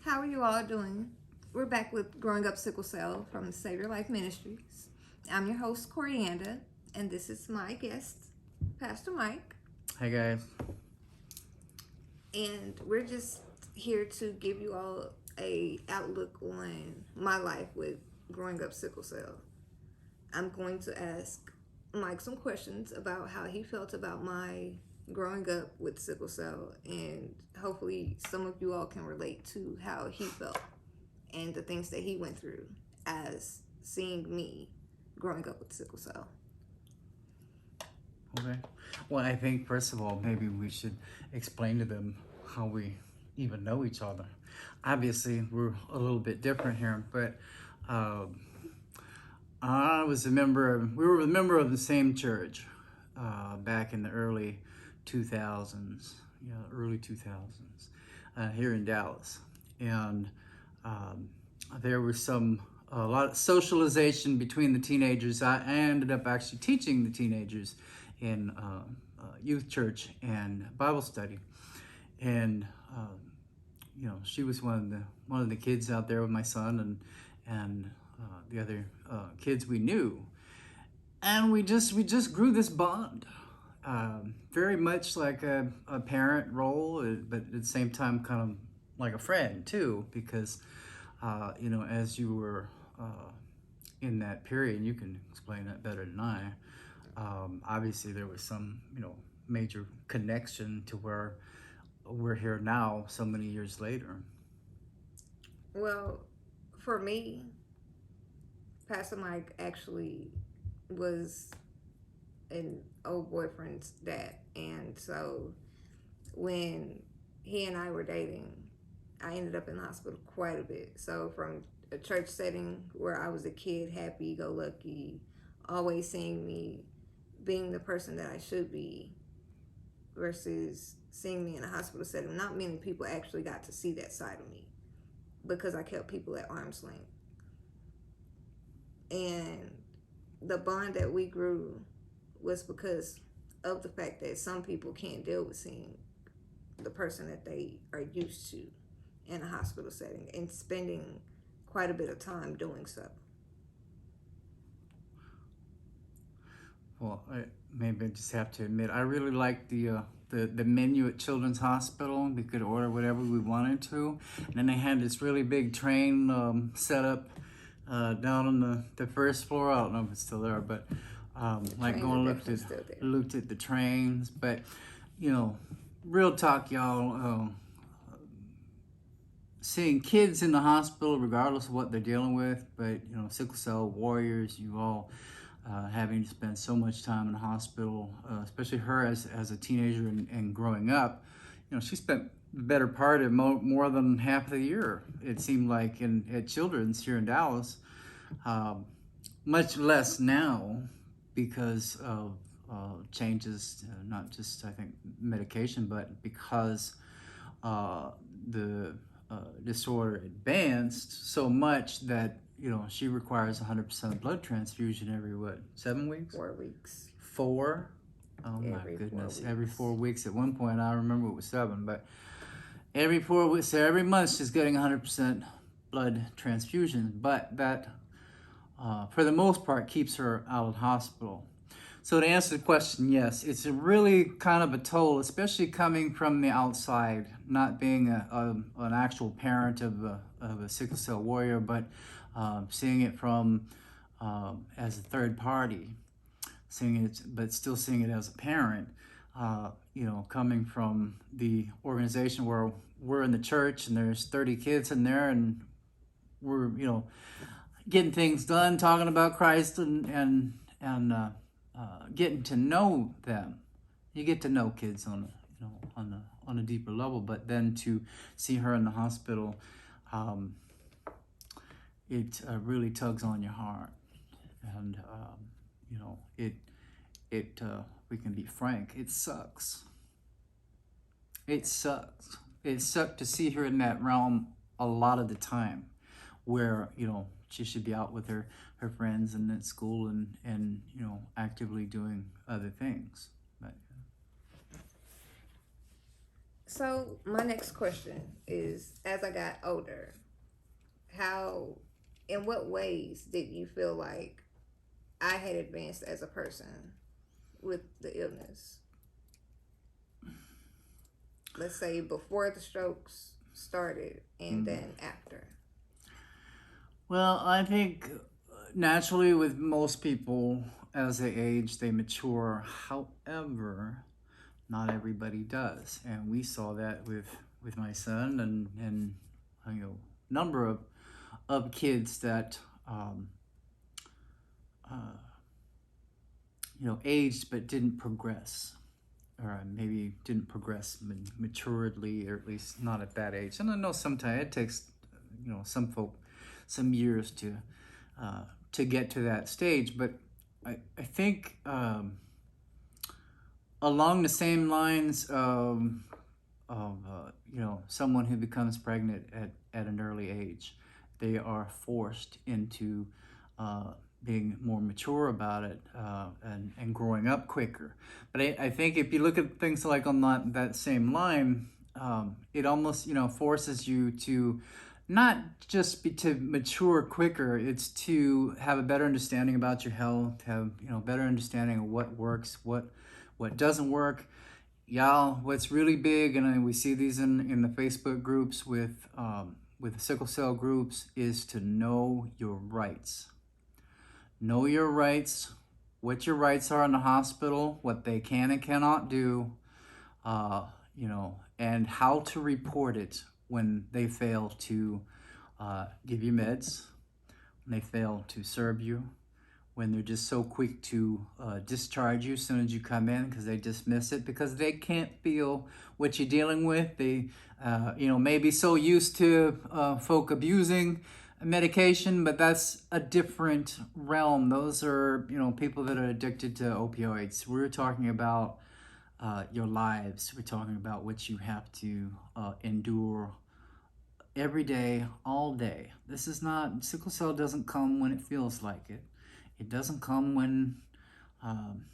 How are you all doing? We're back with Growing Up Sickle Cell from the Savior Life Ministries. I'm your host, Corianda, and this is my guest, Pastor Mike. Hey guys. And we're just here to give you all a outlook on my life with Growing Up Sickle Cell. I'm going to ask Mike some questions about how he felt about my growing up with sickle cell, and hopefully some of you all can relate to how he felt and the things that he went through as seeing me growing up with sickle cell. Okay. Well, I think first of all, maybe we should explain to them how we even know each other. Obviously, we're a little bit different here, but I was a member. We were a member of the same church back in the early 2000s. Yeah, early 2000s here in Dallas, and there was a lot of socialization between the teenagers. I ended up actually teaching the teenagers in youth church and Bible study, and she was one of the kids out there with my son and the other kids we knew, and we just grew this bond, very much like a parent role, but at the same time kind of like a friend too, because as you were in that period, you can explain that better than I. Obviously, there was some major connection to where we're here now, so many years later. Well, for me, Pastor Mike actually was an old boyfriend's dad, and so when he and I were dating, I ended up in the hospital quite a bit. So from a church setting where I was a kid, happy-go-lucky, always seeing me being the person that I should be, versus seeing me in a hospital setting, not many people actually got to see that side of me because I kept people at arm's length. And the bond that we grew was because of the fact that some people can't deal with seeing the person that they are used to in a hospital setting and spending quite a bit of time doing so. Well, maybe I just have to admit, I really liked the menu at Children's Hospital. We could order whatever we wanted to. And then they had this really big train set up down on the first floor. I don't know if it's still there, but like going looked at the trains. But, real talk, y'all, seeing kids in the hospital, regardless of what they're dealing with, but, sickle cell warriors, you all having to spend so much time in the hospital, especially her as a teenager and growing up. She spent the better part of more than half of the year, it seemed like, at Children's here in Dallas. Much less now because of changes, not just, I think, medication, but because the disorder advanced so much that she requires 100% blood transfusion every 7 weeks? 4 weeks. 4? Oh my goodness! Every 4 weeks. At one point, I remember it was 7, but every 4 weeks. So every month, she's getting 100% blood transfusion. But that, for the most part, keeps her out of the hospital. So to answer the question, yes, it's really kind of a toll, especially coming from the outside, not being an actual parent of a sickle cell warrior, but seeing it from as a third party, but still seeing it as a parent. Coming from the organization where we're in the church and there's 30 kids in there, and we're getting things done, talking about Christ and getting to know them. You get to know kids on a deeper level, but then to see her in the hospital, it really tugs on your heart, and we can be frank, it sucks. It sucks. It sucked to see her in that realm a lot of the time, where she should be out with her friends and at school and actively doing other things. But So my next question is: as I got older, how, in what ways did you feel like I had advanced as a person with the illness? Let's say before the strokes started and Mm. then after. Well, I think naturally with most people, as they age, they mature. However, not everybody does, and we saw that with my son and number of kids that um, uh, aged but didn't progress, or maybe didn't progress maturedly, or at least not at that age. And I know sometimes it takes some folk some years to get to that stage, but I think along the same lines of someone who becomes pregnant at an early age, they are forced into uh, being more mature about it and growing up quicker. But I think if you look at things like on that same line, it almost forces you to not just to mature quicker. It's to have a better understanding about your health, have better understanding of what works, what doesn't work. Y'all, what's really big, and we see these in the Facebook groups with the sickle cell groups, is to know your rights. Know your rights, what your rights are in the hospital, what they can and cannot do, and how to report it when they fail to give you meds, when they fail to serve you, when they're just so quick to discharge you as soon as you come in because they dismiss it because they can't feel what you're dealing with. They, may be so used to folk abusing medication, but that's a different realm. Those are, people that are addicted to opioids. We're talking about your lives. We're talking about what you have to endure every day, all day. This is not, sickle cell doesn't come when it feels like it. It doesn't come when, um,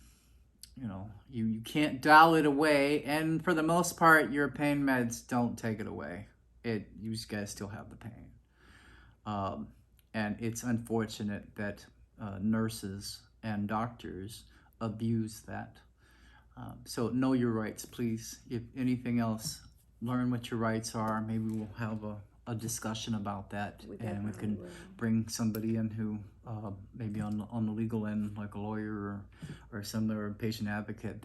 you can't dial it away. And for the most part, your pain meds don't take it away. You guys still have the pain. Um, and it's unfortunate that nurses and doctors abuse that. So know your rights, please. If anything else, learn what your rights are. Maybe we'll have a discussion about that, and we can bring somebody in who maybe on the legal end, like a lawyer or some other patient advocate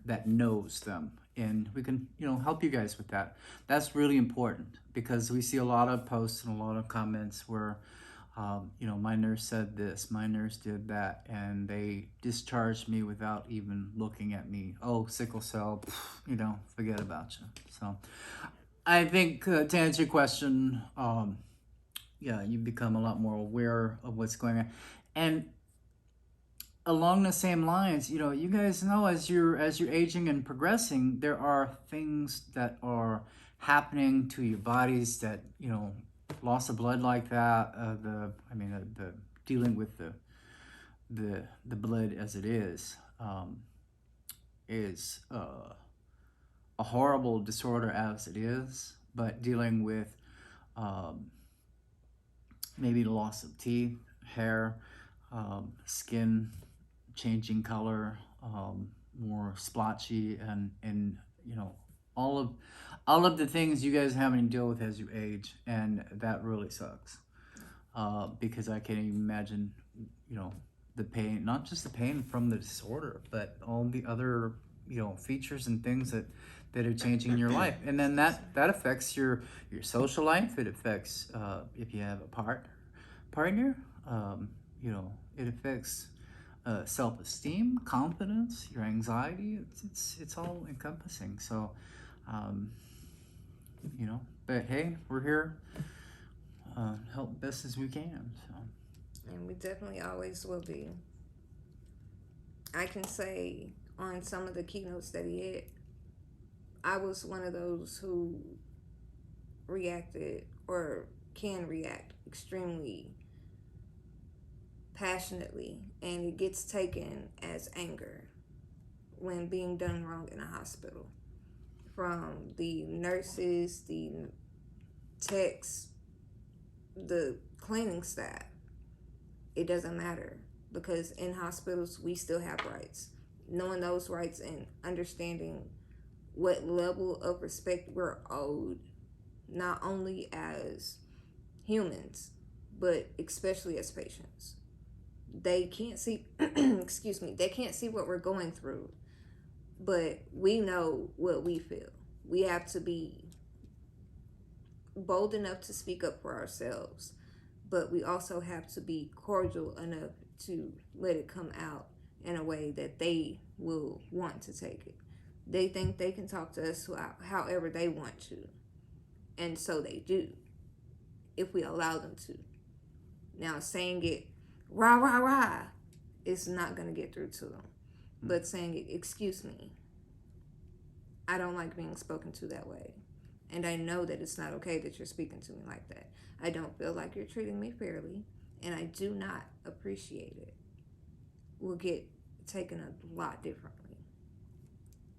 that knows them, and we can help you guys with that. That's really important because we see a lot of posts and a lot of comments where my nurse said this, my nurse did that, and they discharged me without even looking at me. Oh, sickle cell, forget about you. So I think to answer your question, you become a lot more aware of what's going on. And along the same lines, you guys know as you're aging and progressing, there are things that are happening to your bodies that loss of blood like that. The dealing with the blood as it is a horrible disorder as it is, but dealing with um, maybe the loss of teeth, hair, skin changing color, more splotchy, and all of the things you guys having to deal with as you age, and that really sucks. Because I can't even imagine, the pain, not just the pain from the disorder, but all the other, features and things that are changing your life. And then that affects your social life. It affects, if you have a partner, it affects self-esteem, confidence, your anxiety. It's all encompassing. So, um, but hey, we're here, help best as we can. So. And we definitely always will be. I can say on some of the keynotes that he had, I was one of those who reacted or can react extremely passionately, and it gets taken as anger when being done wrong in a hospital. from the nurses, the techs, the cleaning staff. It doesn't matter, because in hospitals we still have rights. Knowing those rights and understanding what level of respect we're owed, not only as humans, but especially as patients. They can't see, excuse me, they can't see what we're going through, but we know what we feel. We have to be bold enough to speak up for ourselves, but we also have to be cordial enough to let it come out in a way that they will want to take it. They think they can talk to us however they want to, and so they do, if we allow them to. Now, saying it rah rah rah is not going to get through to them, but saying it, excuse me, I don't like being spoken to that way, and I know that it's not okay that you're speaking to me like that. I don't feel like you're treating me fairly, and I do not appreciate it, will get taken a lot differently.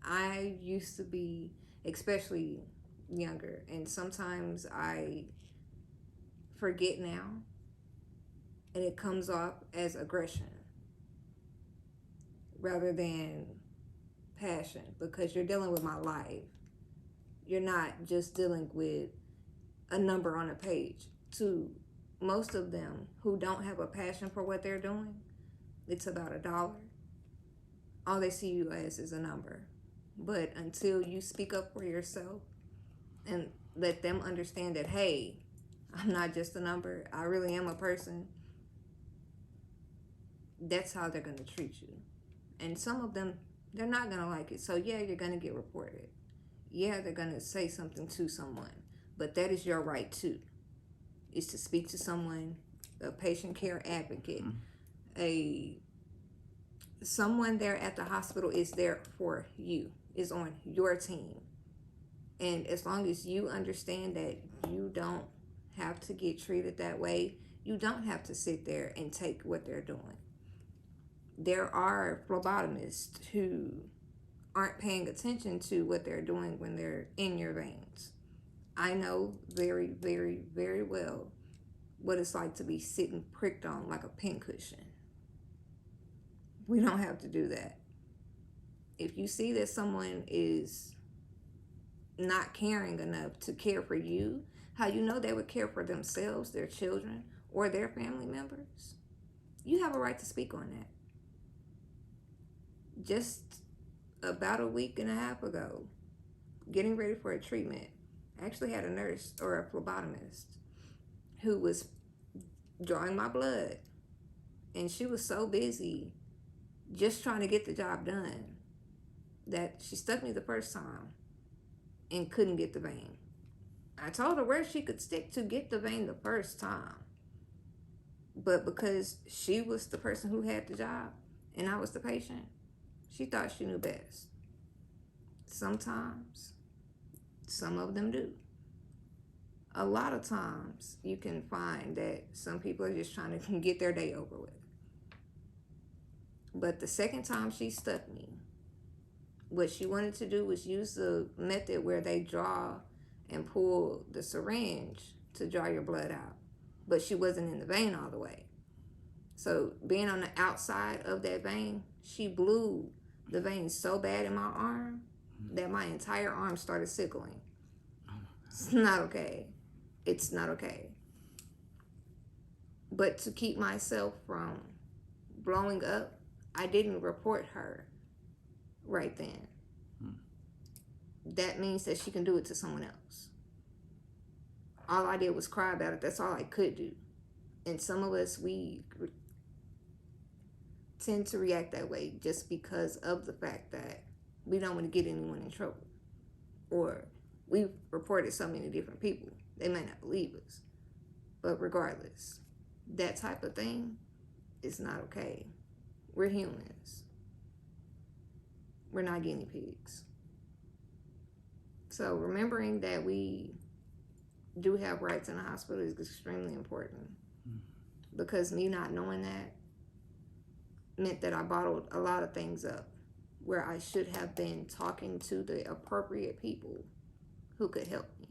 I used to be, especially younger, and sometimes I forget now, and it comes off as aggression rather than passion, because you're dealing with my life. You're not just dealing with a number on a page. To most of them who don't have a passion for what they're doing, it's about $1. All they see you as is a number. But until you speak up for yourself and let them understand that, hey, I'm not just a number, I really am a person, that's how they're going to treat you. And some of them, they're not going to like it. So yeah, you're going to get reported. Yeah, they're going to say something to someone, but that is your right too, is to speak to someone, a patient care advocate, someone there at the hospital is there for you, is on your team. And as long as you understand that you don't have to get treated that way, you don't have to sit there and take what they're doing. There are phlebotomists who aren't paying attention to what they're doing when they're in your veins. I know very, very, very well what it's like to be sitting pricked on like a pincushion. We don't have to do that. If you see that someone is not caring enough to care for you, how you know they would care for themselves, their children, or their family members, you have a right to speak on that. Just about a week and a half ago, getting ready for a treatment, I actually had a nurse or a phlebotomist who was drawing my blood, and she was so busy just trying to get the job done that she stuck me the first time and couldn't get the vein. I told her where she could stick to get the vein the first time, but because she was the person who had the job and I was the patient, she thought she knew best. Sometimes, some of them do. A lot of times, you can find that some people are just trying to get their day over with. But the second time she stuck me, what she wanted to do was use the method where they draw and pull the syringe to draw your blood out. But she wasn't in the vein all the way. So being on the outside of that vein, she blew the vein so bad in my arm that my entire arm started sickling. It's not okay. It's not okay. But to keep myself from blowing up, I didn't report her right then. That means that she can do it to someone else. All I did was cry about it. That's all I could do. And some of us, we tend to react that way just because of the fact that we don't want to get anyone in trouble. Or we've reported so many different people, they may not believe us. But regardless, that type of thing is not okay. We're humans. We're not guinea pigs. So remembering that we do have rights in the hospital is extremely important. Because me not knowing that meant that I bottled a lot of things up. where I should have been talking to the appropriate people who could help me.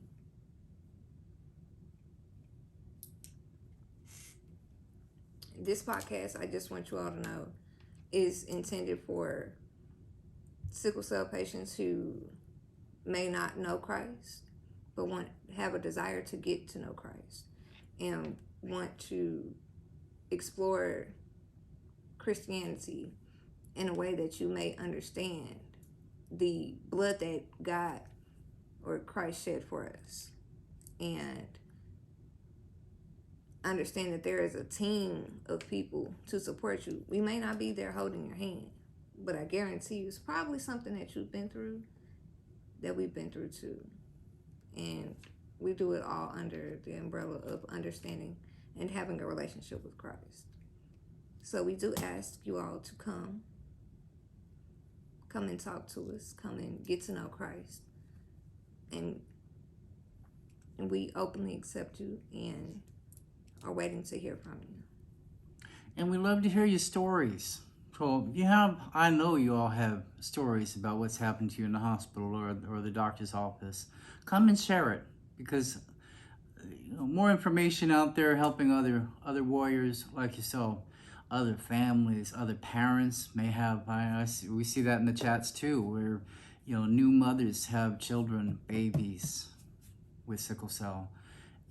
This podcast, I just want you all to know, is intended for sickle cell patients who may not know Christ, but have a desire to get to know Christ and want to explore Christianity in a way that you may understand the blood that God or Christ shed for us, and understand that there is a team of people to support you. We may not be there holding your hand, but I guarantee you it's probably something that you've been through that we've been through too. And we do it all under the umbrella of understanding and having a relationship with Christ. So we do ask you all to come and talk to us, come and get to know Christ. And we openly accept you and are waiting to hear from you. And we love to hear your stories. So I know you all have stories about what's happened to you in the hospital or the doctor's office. Come and share it, because more information out there helping other warriors like yourself, other families, other parents may have. We see that in the chats too, where new mothers have children, babies with sickle cell,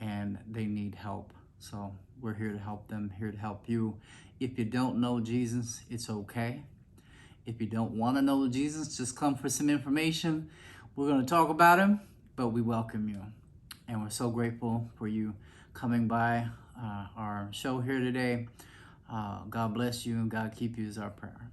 and they need help. So we're here to help them, here to help you. If you don't know Jesus, it's okay. If you don't want to know Jesus, just come for some information. We're going to talk about him, but we welcome you. And we're so grateful for you coming by our show here today. God bless you and God keep you is our prayer.